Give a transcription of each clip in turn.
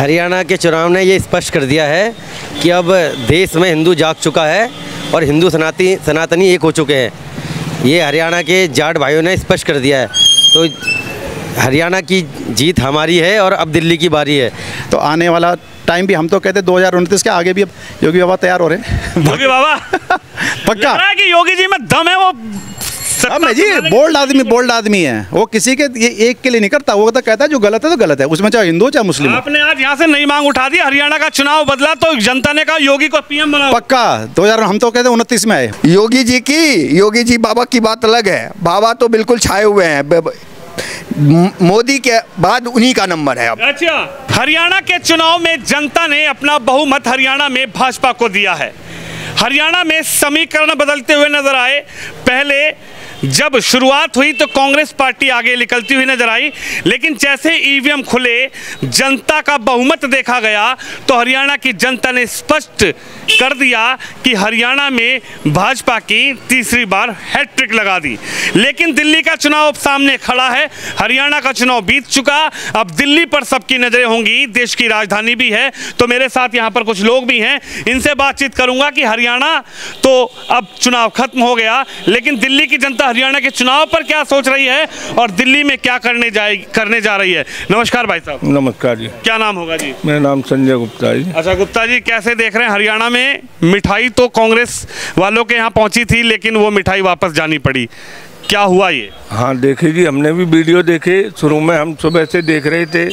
हरियाणा के चुनाव ने ये स्पष्ट कर दिया है कि अब देश में हिंदू जाग चुका है और हिंदू सनातनी एक हो चुके हैं। ये हरियाणा के जाट भाइयों ने स्पष्ट कर दिया है। तो हरियाणा की जीत हमारी है और अब दिल्ली की बारी है। तो आने वाला टाइम भी हम तो कहते हैं 2029 के आगे भी अब योगी बाबा तैयार हो रहे हैं। योगी बाबा पक्का है कि योगी जी में दम है। वो अब नहीं जी, बोल्ड आदमी है वो, किसी के ये एक के लिए नहीं करता। वो तो कहता है जो गलत है तो गलत है, उसमें चाहे हिंदू चाहे मुस्लिम। आपने आज यहाँ से नई मांग उठा दी, हरियाणा का चुनाव बदला तो जनता ने कहा योगी को पीएम बनाओ। पक्का 2000 हम तो कहते हैं 29 में आए। योगी जी बाबा की बात अलग है। बाबा तो बिल्कुल छाए हुए हैं, मोदी के बाद उन्हीं का नंबर है अब। अच्छा, हरियाणा के चुनाव में जनता ने अपना बहुमत हरियाणा में भाजपा को दिया है। हरियाणा में समीकरण बदलते हुए नजर आए। पहले जब शुरुआत हुई तो कांग्रेस पार्टी आगे निकलती हुई नजर आई, लेकिन जैसे ईवीएम खुले, जनता का बहुमत देखा गया तो हरियाणा की जनता ने स्पष्ट कर दिया कि हरियाणा में भाजपा की तीसरी बार हैट्रिक लगा दी। लेकिन दिल्ली का चुनाव अब सामने खड़ा है। हरियाणा का चुनाव बीत चुका, अब दिल्ली पर सबकी नजरें होंगी। देश की राजधानी भी है। तो मेरे साथ यहाँ पर कुछ लोग भी हैं, इनसे बातचीत करूंगा कि हरियाणा तो अब चुनाव खत्म हो गया, लेकिन दिल्ली की जनता हरियाणा के चुनाव पर क्या सोच रही है और दिल्ली में क्या करने जा रही है। नमस्कार भाई साहब। नमस्कार जी। क्या नाम होगा जी? मेरा नाम संजय गुप्ता जी। अच्छा गुप्ता जी, कैसे देख रहे हैं हरियाणा में मिठाई तो कांग्रेस वालों के यहाँ पहुंची थी, लेकिन वो मिठाई वापस जानी पड़ी, क्या हुआ ये? हाँ देखिए जी, हमने भी वीडियो देखे। शुरू में हम सुबह से देख रहे थे,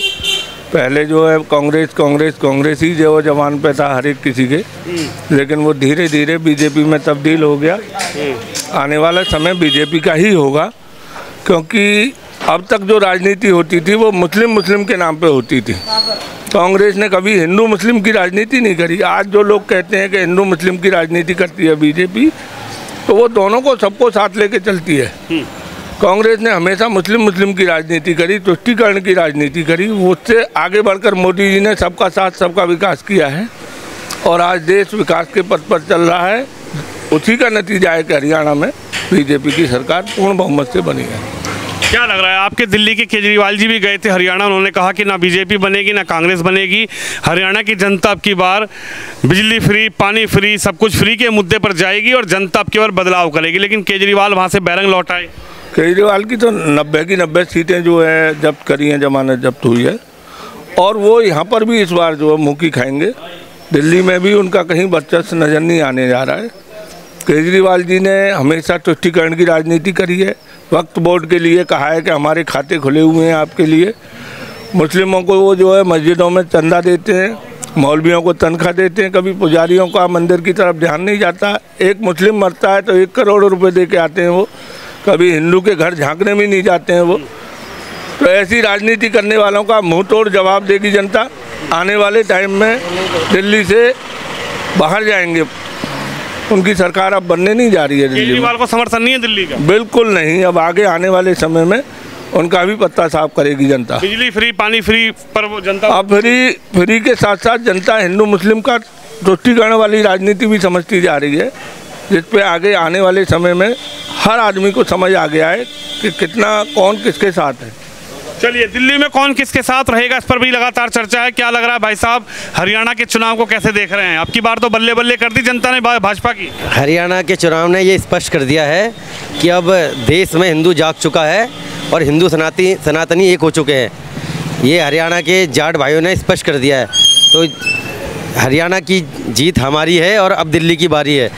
पहले जो है कांग्रेस ही जो जवान पे था हर एक किसी के, लेकिन वो धीरे धीरे बीजेपी में तब्दील हो गया। आने वाला समय बीजेपी का ही होगा, क्योंकि अब तक जो राजनीति होती थी वो मुस्लिम के नाम पे होती थी। कांग्रेस ने कभी हिंदू मुस्लिम की राजनीति नहीं करी। आज जो लोग कहते हैं कि हिंदू मुस्लिम की राजनीति करती है बीजेपी, तो वो दोनों को सबको साथ लेके चलती है। कांग्रेस ने हमेशा मुस्लिम की राजनीति करी, तुष्टीकरण की राजनीति करी। उससे आगे बढ़कर मोदी जी ने सबका साथ सबका विकास किया है और आज देश विकास के पथ पर चल रहा है। उसी का नतीजा है कि हरियाणा में बीजेपी की सरकार पूर्ण बहुमत से बनी है। क्या लग रहा है? आपके दिल्ली के केजरीवाल जी भी गए थे हरियाणा, उन्होंने कहा कि ना बीजेपी बनेगी ना कांग्रेस बनेगी, हरियाणा की जनता अब की बार बिजली फ्री, पानी फ्री, सब कुछ फ्री के मुद्दे पर जाएगी और जनता अब की बार बदलाव करेगी। लेकिन केजरीवाल वहाँ से बैरंग लौट आए। केजरीवाल की तो 90 की 90 सीटें जो है जब्त करी हैं, जमानत जब्त हुई है, और वो यहाँ पर भी इस बार जो है मुँह खाएंगे। दिल्ली में भी उनका कहीं वर्चस्व नज़र नहीं आने जा रहा है। केजरीवाल जी ने हमेशा तुष्टीकरण की राजनीति करी है। वक्फ बोर्ड के लिए कहा है कि हमारे खाते खुले हुए हैं आपके लिए। मुस्लिमों को वो जो है मस्जिदों में चंदा देते हैं, मौलवियों को तनख्वाह देते हैं, कभी पुजारियों का मंदिर की तरफ ध्यान नहीं जाता। एक मुस्लिम मरता है तो 1 करोड़ रुपए दे के आते हैं वो, कभी हिंदू के घर झांकने भी नहीं जाते हैं वो। तो ऐसी राजनीति करने वालों का मुंह तोड़ जवाब देगी जनता। आने वाले टाइम में दिल्ली से बाहर जाएंगे, उनकी सरकार अब बनने नहीं जा रही है। केजरीवाल को समर्थन नहीं है दिल्ली का? बिल्कुल नहीं। अब आगे आने वाले समय में उनका भी पत्ता साफ करेगी जनता। बिजली फ्री, पानी फ्री पर वो जनता अब फ्री के साथ साथ जनता हिंदू मुस्लिम का तुष्टीकरण वाली राजनीति भी समझती जा रही है, जिस पे आगे आने वाले समय में हर आदमी को समझ आ गया है कि कितना कौन किसके साथ है। चलिए, दिल्ली में कौन किसके साथ रहेगा इस पर भी लगातार चर्चा है। क्या लग रहा है भाई साहब, हरियाणा के चुनाव को कैसे देख रहे हैं? अब की बार तो बल्ले बल्ले कर दी जनता ने भाजपा की। हरियाणा के चुनाव ने ये स्पष्ट कर दिया है कि अब देश में हिंदू जाग चुका है और हिंदू सनातनी एक हो चुके हैं। ये हरियाणा के जाट भाइयों ने स्पष्ट कर दिया है। तो हरियाणा की जीत हमारी है और अब दिल्ली की बारी है।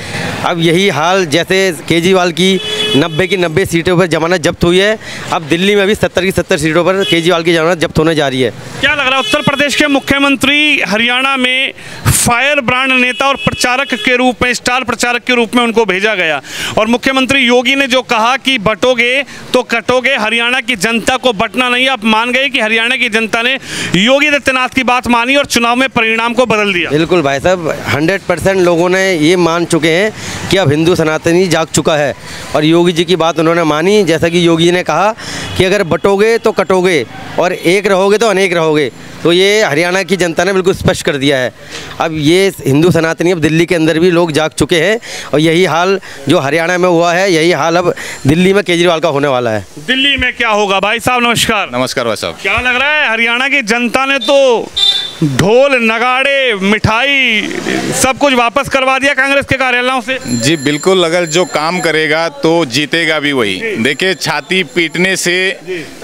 अब यही हाल जैसे केजरीवाल की 90 की 90 सीटों पर जमानत जब्त हुई है, अब दिल्ली में भी 70 की 70 सीटों पर केजरीवाल की जमानत जब्त होने जा रही है। क्या लग रहा है, उत्तर प्रदेश के मुख्यमंत्री हरियाणा में फायर ब्रांड नेता और प्रचारक के रूप में, स्टार प्रचारक के रूप में उनको भेजा गया, और मुख्यमंत्री योगी ने जो कहा कि बटोगे तो कटोगे, हरियाणा की जनता को बटना नहीं। आप मान गए कि हरियाणा की जनता ने योगी आदित्यनाथ की बात मानी और चुनाव में परिणाम को बदल दिया। बिल्कुल भाई साहब, 100% लोगों ने ये मान चुके हैं कि अब हिंदू सनातनी जाग चुका है और योगी जी की बात उन्होंने मानी। जैसा कि योगी जी ने कहा कि अगर बटोगे तो कटोगे और एक रहोगे तो अनेक रहोगे। तो ये हरियाणा की जनता ने बिल्कुल स्पष्ट कर दिया है। अब ये हिंदू सनातनी अब दिल्ली के अंदर भी लोग जाग चुके हैं और यही हाल जो हरियाणा में हुआ है, यही हाल अब दिल्ली में केजरीवाल का होने वाला है। दिल्ली में क्या होगा? भाई साहब नमस्कार। नमस्कार भाई साहब। क्या लग रहा है, हरियाणा की जनता ने तो ढोल नगाड़े मिठाई सब कुछ वापस करवा दिया कांग्रेस के कार्यालयों से? जी बिल्कुल, अगर जो काम करेगा तो जीतेगा भी वही। देखिए, छाती पीटने से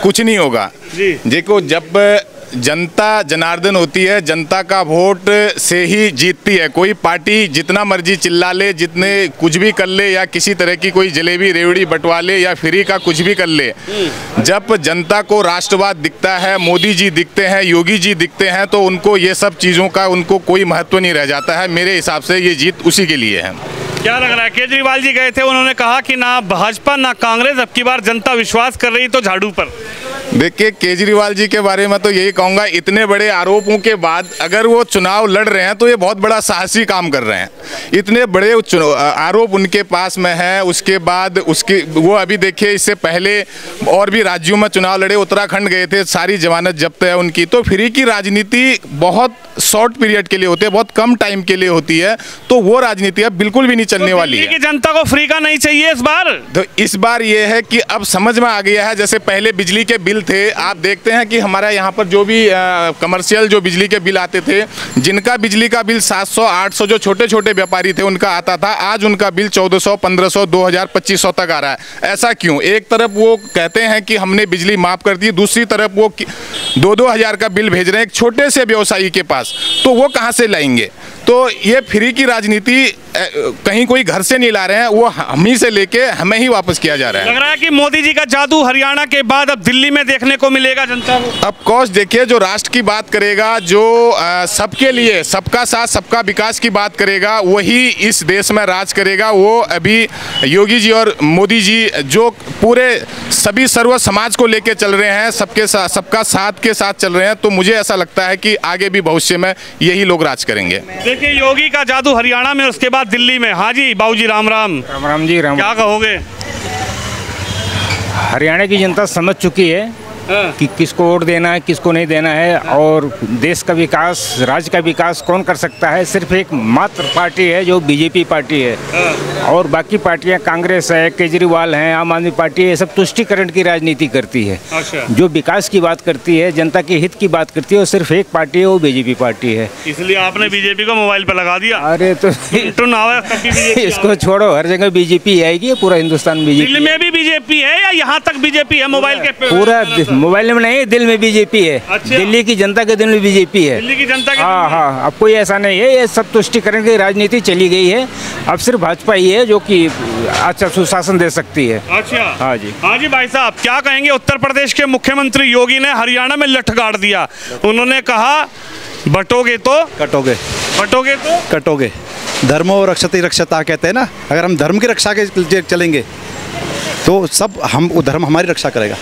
कुछ नहीं होगा। देखो, जब जनता जनार्दन होती है, जनता का वोट से ही जीतती है। कोई पार्टी जितना मर्जी चिल्ला ले, जितने कुछ भी कर ले, या किसी तरह की कोई जलेबी रेवड़ी बंटवा ले या फ्री का कुछ भी कर ले, जब जनता को राष्ट्रवाद दिखता है, मोदी जी दिखते हैं, योगी जी दिखते हैं, तो उनको ये सब चीज़ों का उनको कोई महत्व नहीं रह जाता है। मेरे हिसाब से ये जीत उसी के लिए है। क्या लग रहा है? केजरीवाल जी गए थे, उन्होंने कहा कि ना भाजपा ना कांग्रेस, अब की बार जनता विश्वास कर रही तो झाड़ू पर। देखिए, केजरीवाल जी के बारे में तो यही कहूँगा, इतने बड़े आरोपों के बाद अगर वो चुनाव लड़ रहे हैं तो ये बहुत बड़ा साहसी काम कर रहे हैं। इतने बड़े आरोप उनके पास में है, उसके बाद वो अभी देखिए, इससे पहले और भी राज्यों में चुनाव लड़े, उत्तराखंड गए थे, सारी जमानत जब्त है उनकी। तो फ्री की राजनीति बहुत शॉर्ट पीरियड के लिए होती है, बहुत कम टाइम के लिए होती है, तो वो राजनीति अब बिल्कुल भी नहीं चलने वाली है। कि जनता को फ्री का नहीं चाहिए इस बार। तो इस बार ये है कि अब समझ में आ गया है। जैसे पहले बिजली के बिल थे, आप देखते हैं कि हमारा यहाँ पर जो भी कमर्शियल जो बिजली के बिल आते थे, जिनका बिजली का बिल 700 800 जो छोटे छोटे व्यापारी थे उनका आता था, आज उनका बिल 1400 1500 2000 2500 तक आ रहा है। ऐसा क्यों? एक तरफ वो कहते हैं कि हमने बिजली माफ कर दी, दूसरी तरफ वो 2-2 हज़ार का बिल भेज रहे हैं एक छोटे से व्यवसायी के पास, तो वो कहाँ से लाएंगे? तो ये फ्री की राजनीति कहीं कोई घर से नहीं ला रहे हैं, वो हम ही से लेके हमें ही वापस किया जा रहा है। लग रहा है कि मोदी जी का जादू हरियाणा के बाद अब दिल्ली में देखने को मिलेगा जनता को। ऑफ कोर्स, देखिए, जो राष्ट्र की बात करेगा, जो सबके लिए सबका साथ सबका विकास की बात करेगा, वही इस देश में राज करेगा। वो अभी योगी जी और मोदी जी जो पूरे सभी सर्व समाज को लेके चल रहे हैं, सबके साथ सबका साथ के साथ चल रहे हैं, तो मुझे ऐसा लगता है कि आगे भी भविष्य में यही लोग राज करेंगे। देखिए, योगी का जादू हरियाणा में, उसके बाद दिल्ली में। हाँ जी बाबूजी, राम राम। राम राम जी, राम। क्या कहोगे? हरियाणा की जनता समझ चुकी है कि किसको वोट देना है, किसको नहीं देना है, और देश का विकास, राज्य का विकास कौन कर सकता है। सिर्फ एक मात्र पार्टी है जो बीजेपी पार्टी है, और बाकी पार्टियां कांग्रेस है, केजरीवाल हैं, आम आदमी पार्टी है, सब तुष्टिकरण की राजनीति करती है। अच्छा। जो विकास की बात करती है, जनता के हित की बात करती है, वो सिर्फ एक पार्टी है, वो बीजेपी पार्टी है। इसलिए आपने बीजेपी को मोबाइल पर लगा दिया? अरे तो इसको छोड़ो, हर जगह बीजेपी आएगी, पूरा हिंदुस्तान बीजेपी। दिल्ली में भी बीजेपी है या यहाँ तक बीजेपी है? मोबाइल के पूरा मोबाइल में नहीं, दिल में बीजेपी है। अच्छा। दिल्ली की जनता के दिल में बीजेपी है। दिल्ली की जनता के हाँ हाँ, अब कोई ऐसा नहीं है, ये सब तुष्टिकरण की राजनीति चली गई है। अब सिर्फ भाजपा ही है जो कि अच्छा सुशासन दे सकती है। अच्छा। हाँ जी, हाँ जी भाई साहब, क्या कहेंगे? उत्तर प्रदेश के मुख्यमंत्री योगी ने हरियाणा में लठ गाड़ दिया। उन्होंने कहा बटोगे तो कटोगे, बटोगे तो कटोगे। धर्मो रक्षति रक्षता कहते हैं ना, अगर हम धर्म की रक्षा के चलेंगे तो सब वो धर्म हमारी रक्षा करेगा।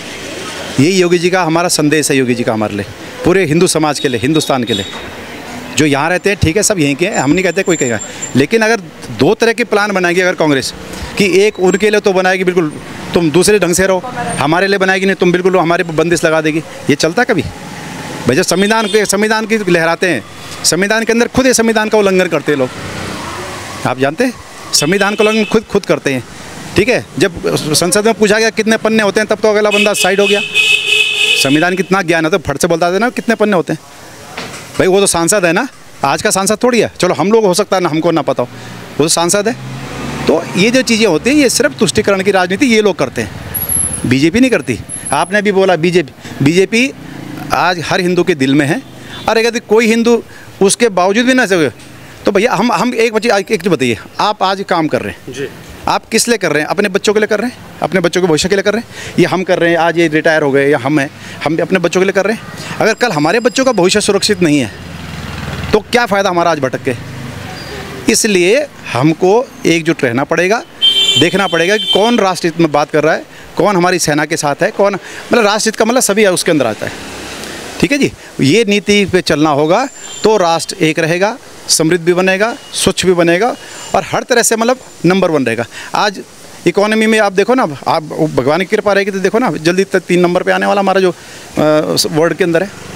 यही योगी जी का हमारा संदेश है, योगी जी का हमारे लिए, पूरे हिंदू समाज के लिए, हिंदुस्तान के लिए। जो यहाँ रहते हैं ठीक है, सब यहीं के हैं, हम नहीं कहते कोई कहेगा, लेकिन अगर दो तरह के प्लान बनाएगी अगर कांग्रेस कि एक उनके लिए तो बनाएगी बिल्कुल तुम दूसरे ढंग से रहो, हमारे लिए बनाएगी नहीं तुम बिल्कुल हमारे बंदिश लगा देगी, ये चलता कभी? भाई जब संविधान की लहराते हैं, संविधान के अंदर खुद ये संविधान का उल्लंघन करते हैं लोग, आप जानते हैं, संविधान का उल्लंघन खुद करते हैं। ठीक है, जब संसद में पूछा गया कितने पन्ने होते हैं, तब तो अगला बंदा साइड हो गया। संविधान कितना ज्ञान है तो फट से बोलता था ना कितने पन्ने होते हैं। भाई वो तो सांसद है ना, आज का सांसद थोड़ी है, चलो हम लोग हो सकता है ना, हमको ना पता हो, वो तो सांसद है। तो ये जो चीज़ें होती हैं, ये सिर्फ तुष्टिकरण की राजनीति ये लोग करते हैं, बीजेपी नहीं करती। आपने भी बोला बीजेपी आज हर हिंदू के दिल में है, और अगर कोई हिंदू उसके बावजूद भी ना सके तो भैया हम एक चीज़ बताइए, आप आज काम कर रहे हैं जी, आप किस लिए कर रहे हैं? अपने बच्चों के लिए कर रहे हैं, अपने बच्चों के भविष्य के लिए कर रहे हैं, ये हम कर रहे हैं, आज ये रिटायर हो गए या हम अपने बच्चों के लिए कर रहे हैं। अगर कल हमारे बच्चों का भविष्य सुरक्षित नहीं है तो क्या फ़ायदा हमारा आज भटक के? इसलिए हमको एकजुट रहना पड़ेगा, देखना पड़ेगा कि कौन राष्ट्रहित में बात कर रहा है, कौन हमारी सेना के साथ है, कौन मतलब राष्ट्रहित का मतलब सभी उसके अंदर आता है। ठीक है जी, ये नीति पे चलना होगा तो राष्ट्र एक रहेगा, समृद्ध भी बनेगा, स्वच्छ भी बनेगा, और हर तरह से मतलब नंबर 1 रहेगा। आज इकोनॉमी में आप देखो ना, आप भगवान की कृपा रहेगी तो देखो ना, जल्दी 3 नंबर पे आने वाला हमारा जो वर्ल्ड के अंदर है।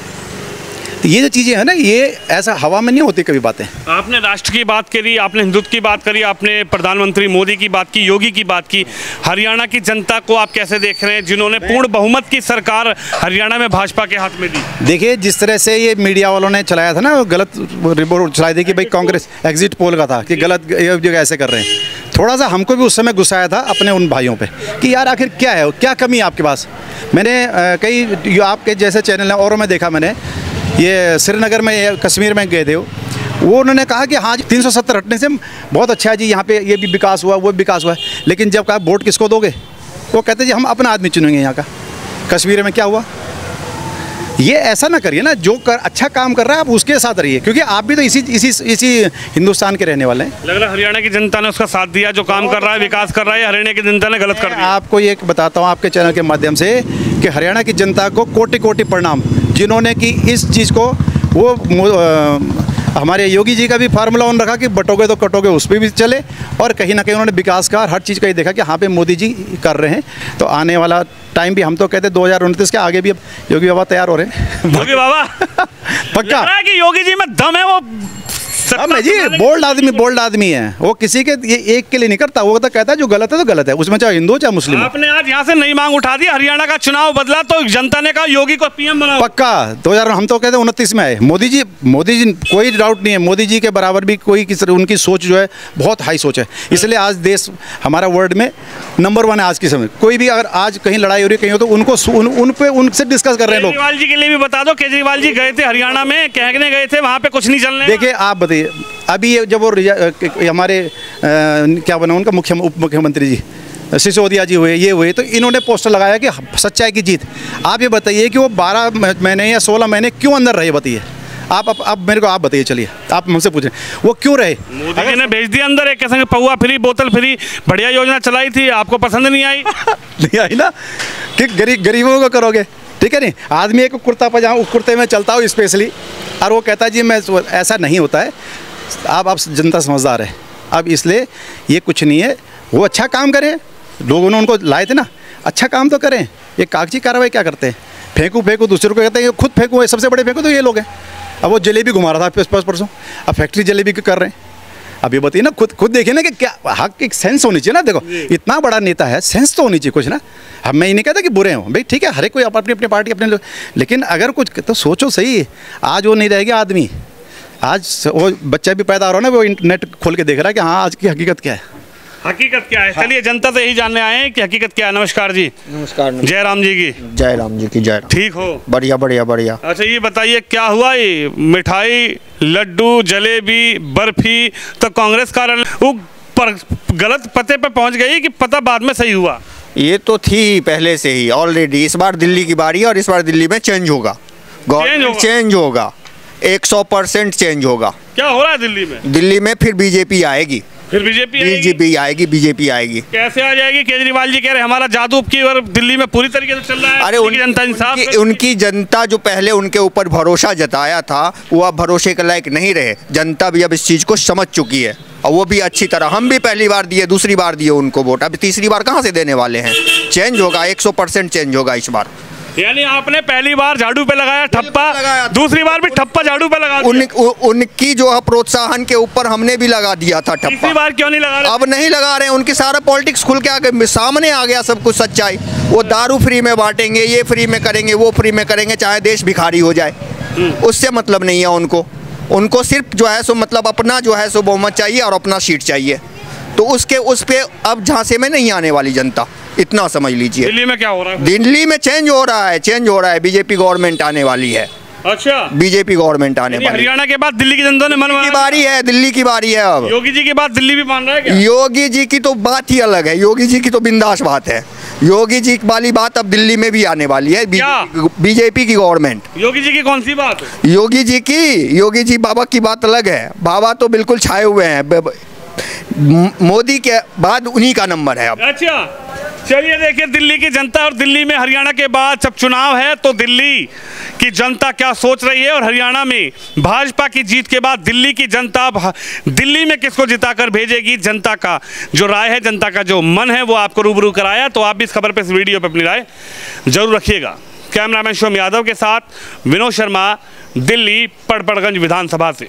तो ये जो चीज़ें हैं ना, ये ऐसा हवा में नहीं होती कभी बातें। आपने राष्ट्र की बात करी, आपने हिंदुत्व की बात करी, आपने प्रधानमंत्री मोदी की बात की, योगी की बात की। हरियाणा की जनता को आप कैसे देख रहे हैं, जिन्होंने पूर्ण बहुमत की सरकार हरियाणा में भाजपा के हाथ में दी? देखिए, जिस तरह से ये मीडिया वालों ने चलाया था ना, गलत रिपोर्ट चलाई थी कि भाई कांग्रेस एग्जिट पोल का था कि गलत ये ऐसे कर रहे हैं। थोड़ा सा हमको भी उस समय गुस्सा आया था अपने उन भाइयों पे कि यार आखिर क्या है, क्या कमी है आपके पास। मैंने कई आपके जैसे चैनल हैं औरों में देखा, मैंने ये श्रीनगर में, कश्मीर में गए थे, वो उन्होंने कहा कि हाँ जी 370 हटने से बहुत अच्छा है जी, यहाँ पे ये भी विकास हुआ, वो भी विकास हुआ है। लेकिन जब कहा वोट किसको दोगे, वो कहते जी हम अपना आदमी चुनेंगे यहाँ का। कश्मीर में क्या हुआ? ये ऐसा ना करिए ना, जो अच्छा काम कर रहा है आप उसके साथ रहिए, क्योंकि आप भी तो इसी हिंदुस्तान के रहने वाले हैं। लग रहा है हरियाणा की जनता ने उसका साथ दिया, जो काम कर रहा है, विकास कर रहा है, हरियाणा की जनता ने गलत कर दिया। आपको ये बताता हूँ आपके चैनल के माध्यम से कि हरियाणा की जनता को कोटि कोटि प्रणाम, जिन्होंने कि इस चीज़ को वो हमारे योगी जी का भी फार्मूला ऑन रखा कि बटोगे तो कटोगे, उस पर भी चले, और कहीं ना कहीं उन्होंने विकास का हर चीज़ का ये देखा कि हाँ पे मोदी जी कर रहे हैं। तो आने वाला टाइम भी हम तो कहते हैं 2029 के आगे भी अब योगी बाबा तैयार हो रहे हैं। योगी बाबा पक्का लग रहा है कि योगी जी में दम है, वो अब जी बोल्ड आदमी है, वो किसी के ये एक के लिए नहीं करता, वो तो कहता है जो गलत है तो गलत है, उसमें चाहे हिंदू चाहे मुस्लिम। आपने आज यहाँ से नई मांग उठा दी, हरियाणा का चुनाव बदला तो जनता ने कहा योगी को पीएम बनाओ। पक्का 2000 हम तो कहते हैं 29 में आए मोदी जी कोई डाउट नहीं है, मोदी जी के बराबर भी कोई उनकी सोच जो है बहुत हाई सोच है, इसलिए आज देश हमारा वर्ल्ड में नंबर 1 है आज के समय। कोई भी अगर आज कहीं लड़ाई हो रही कहीं हो तो उनको उनसे डिस्कस कर रहे हैं लोग। केजरीवाल जी के लिए भी बता दो, केजरीवाल जी गए थे हरियाणा में, कहने गए थे वहाँ पे कुछ नहीं चलने। देखिए आप बताइए, अभी जब वो हमारे क्या बना उनका उप मुख्यमंत्री जी सिसोदिया जी हुए तो इन्होंने पोस्टर लगाया कि सच्चाई की जीत। आप ये बताइए कि वो 12 महीने या 16 महीने क्यों अंदर रहे, बताइए आप मेरे को आप बताइए, चलिए आप मुझसे पूछें वो क्यों रहे। मोदी जी ने भेज दिया अंदर, एक संग पौवा फ्री, बोतल फ्री, बढ़िया योजना चलाई थी, आपको पसंद नहीं आई? नहीं आई ना, कि गरीबों को करोगे, ठीक है नहीं। आदमी एक कुर्ता पजामा कुर्ते में चलता हो स्पेशली, और वो कहता है जी मैं, ऐसा नहीं होता है। आप जनता समझदार है, अब इसलिए ये कुछ नहीं है। वो अच्छा काम करें, लोगों ने उनको लाए थे ना, अच्छा काम तो करें। ये कागजी कार्रवाई क्या करते हैं, फेंकू दूसरों को कहते हैं खुद फेंकू, सबसे बड़े फेंकू तो ये लोग हैं। अब वो जलेबी घुमा रहा था परसों, अब फैक्ट्री जलेबी क्यों कर रहे हैं? अब ये बताइए ना, खुद देखिए ना कि क्या हक एक सेंस होनी चाहिए ना। देखो इतना बड़ा नेता है, सेंस तो होनी चाहिए कुछ ना। अब मैं ये नहीं कहता कि बुरे हों भाई, ठीक है, हर एक कोई अपनी अपनी पार्टी अपने लोग, लेकिन अगर कुछ तो सोचो सही। आज वो नहीं रहेगा आदमी, आज वो बच्चा भी पैदा हो रहा है ना, वो इंटरनेट खोल के देख रहा है कि हाँ आज की हकीकत क्या है। हकीकत क्या है? चलिए जनता से यही जानने आए हैं कि हकीकत क्या है। नमस्कार जी। नमस्कार। जय राम जी की जय राम जी की जय। ठीक हो? बढ़िया बढ़िया बढ़िया। अच्छा ये बताइए क्या हुआ, ये मिठाई, लड्डू, जलेबी, बर्फी तो कांग्रेस कार्यालय पर गलत पते पे पहुंच गई कि पता बाद में सही हुआ? ये तो थी पहले से ही ऑलरेडी। इस बार दिल्ली की बारी है और इस बार दिल्ली में चेंज होगा, गवर्नमेंट चेंज होगा, 100% चेंज होगा। क्या हो रहा है दिल्ली में? दिल्ली में फिर बीजेपी आएगी, फिर बीजेपी बीजेपी आएगी। कैसे आ जाएगी? केजरीवाल जी कह रहे हमारा जादू की और दिल्ली में पूरी तरीके से चल रहा है। अरे उनकी जनता जो पहले उनके ऊपर भरोसा जताया था वो अब भरोसे के लायक नहीं रहे। जनता भी अब इस चीज़ को समझ चुकी है और वो भी अच्छी तरह। हम भी पहली बार दिए, दूसरी बार दिए उनको वोट, अब तीसरी बार कहाँ से देने वाले हैं। चेंज होगा, 100% चेंज होगा इस बार। यानी आपने पहली बार झाड़ू पे लगाया ठप्पा, दूसरी बार भी ठप्पा झाड़ू पे लगा दिया। उनकी जो है प्रोत्साहन के ऊपर हमने भी लगा दिया था ठप्पा। तीसरी बार क्यों नहीं लगा रहे? अब नहीं लगा रहे हैं, उनकी सारा पॉलिटिक्स खुल के आगे सामने आ गया सब कुछ सच्चाई। वो दारू फ्री में बांटेंगे, ये फ्री में करेंगे, वो फ्री में करेंगे, चाहे देश भिखारी हो जाए, उससे मतलब नहीं है उनको सिर्फ जो है सो मतलब अपना जो है सो बहुमत चाहिए और अपना सीट चाहिए। तो उस पे अब झांसे में नहीं आने वाली जनता, इतना समझ लीजिए। दिल्ली में क्या हो रहा है? दिल्ली में चेंज हो रहा है, बीजेपी गवर्नमेंट आने वाली है। अच्छा, बीजेपी गवर्नमेंट आने वाली। हरियाणा के बाद दिल्ली की जनता ने मन की बारी है, दिल्ली की बारी है। अब योगी जी के बाद दिल्ली भी मान रहा है क्या? योगी जी की तो बात ही अलग है, योगी जी की तो बिंदास बात है। योगी जी वाली बात अब दिल्ली में भी आने वाली है, बीजेपी की गवर्नमेंट। योगी जी की कौन सी बात? योगी जी बाबा की बात अलग है। बाबा तो बिल्कुल छाए हुए हैं, मोदी के बाद उन्हीं का नंबर है अब। अच्छा, चलिए देखिए दिल्ली की जनता और दिल्ली में हरियाणा के बाद जब चुनाव है तो दिल्ली की जनता क्या सोच रही है और हरियाणा में भाजपा की जीत के बाद दिल्ली की जनता दिल्ली में किसको जिताकर भेजेगी, जनता का जो राय है, जनता का जो मन है वो आपको रूबरू कराया। तो आप भी इस खबर पे, इस वीडियो पे अपनी राय जरूर रखिएगा। कैमरामैन शिवम यादव के साथ विनोद शर्मा, दिल्ली पड़पड़गंज विधानसभा से।